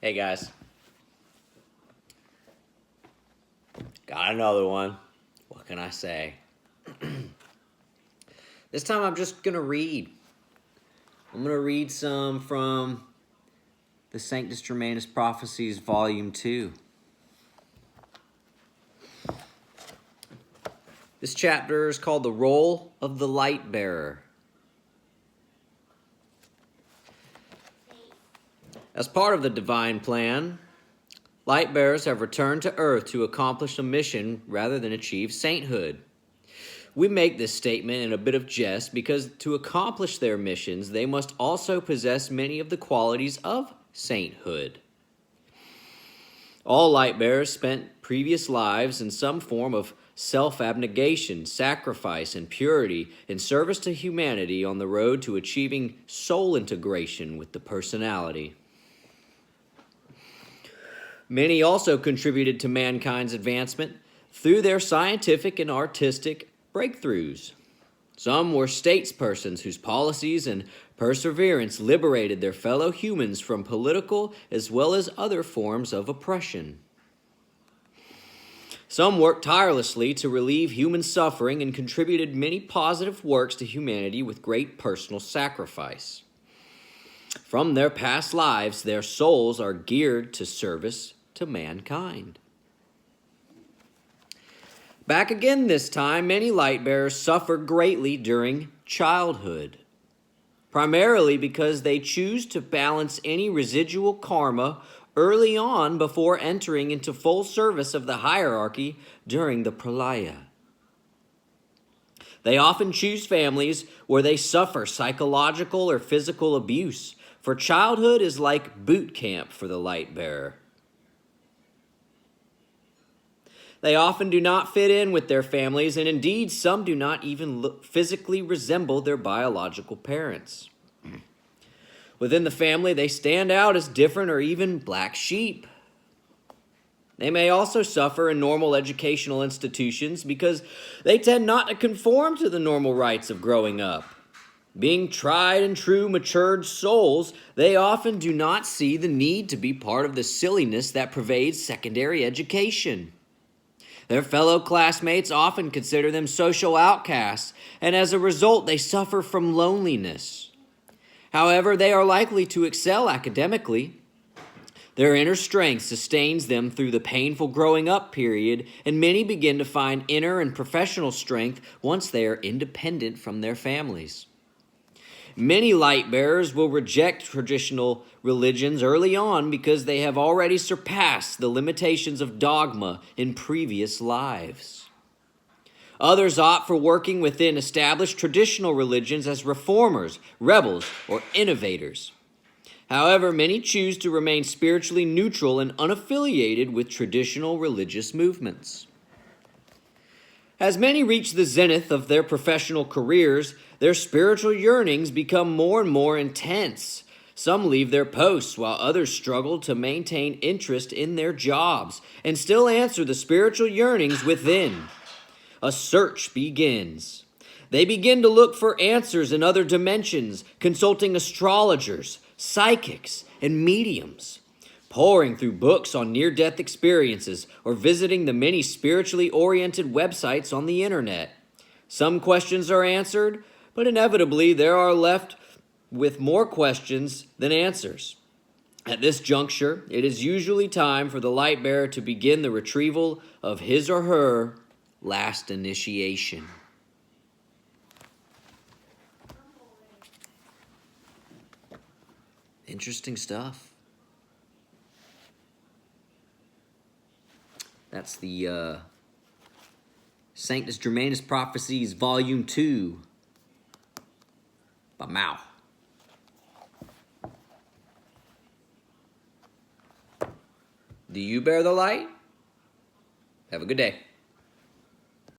Hey guys, got another one. What can I say? This time I'm just gonna read. I'm gonna read some from the Sanctus Germanus Prophecies, Volume 2. This chapter is called The Role of the Lightbearer. As part of the divine plan, Lightbearers have returned to Earth to accomplish a mission rather than achieve sainthood. We make this statement in a bit of jest because to accomplish their missions, they must also possess many of the qualities of sainthood. All Lightbearers spent previous lives in some form of self-abnegation, sacrifice, and purity in service to humanity on the road to achieving soul integration with the personality. Many also contributed to mankind's advancement through their scientific and artistic breakthroughs. Some were statespersons whose policies and perseverance liberated their fellow humans from political as well as other forms of oppression. Some worked tirelessly to relieve human suffering and contributed many positive works to humanity with great personal sacrifice. From their past lives, their souls are geared to service to mankind. Back again this time, many Lightbearers suffer greatly during childhood, primarily because they choose to balance any residual karma early on before entering into full service of the hierarchy during the pralaya. They often choose families where they suffer psychological or physical abuse, for childhood is like boot camp for the Lightbearer. They often do not fit in with their families, and indeed some do not even physically resemble their biological parents. Within the family, they stand out as different or even black sheep. They may also suffer in normal educational institutions because they tend not to conform to the normal rites of growing up. Being tried and true matured souls, they often do not see the need to be part of the silliness that pervades secondary education. Their fellow classmates often consider them social outcasts, and as a result, they suffer from loneliness. However, they are likely to excel academically. Their inner strength sustains them through the painful growing up period, and many begin to find inner and professional strength once they are independent from their families. Many Lightbearers will reject traditional religions early on because they have already surpassed the limitations of dogma in previous lives. Others opt for working within established traditional religions as reformers, rebels, or innovators. However, many choose to remain spiritually neutral and unaffiliated with traditional religious movements. As many reach the zenith of their professional careers, their spiritual yearnings become more and more intense. Some leave their posts while others struggle to maintain interest in their jobs and still answer the spiritual yearnings within. A search begins. They begin to look for answers in other dimensions, consulting astrologers, psychics, and mediums, poring through books on near-death experiences, or visiting the many spiritually oriented websites on the internet. Some questions are answered, but inevitably there are left with more questions than answers. At this juncture, it is usually time for the Lightbearer to begin the retrieval of his or her last initiation. Interesting stuff. That's the Sanctus Germanus Prophecies, Volume 2 by Mao. Do you bear the light? Have a good day.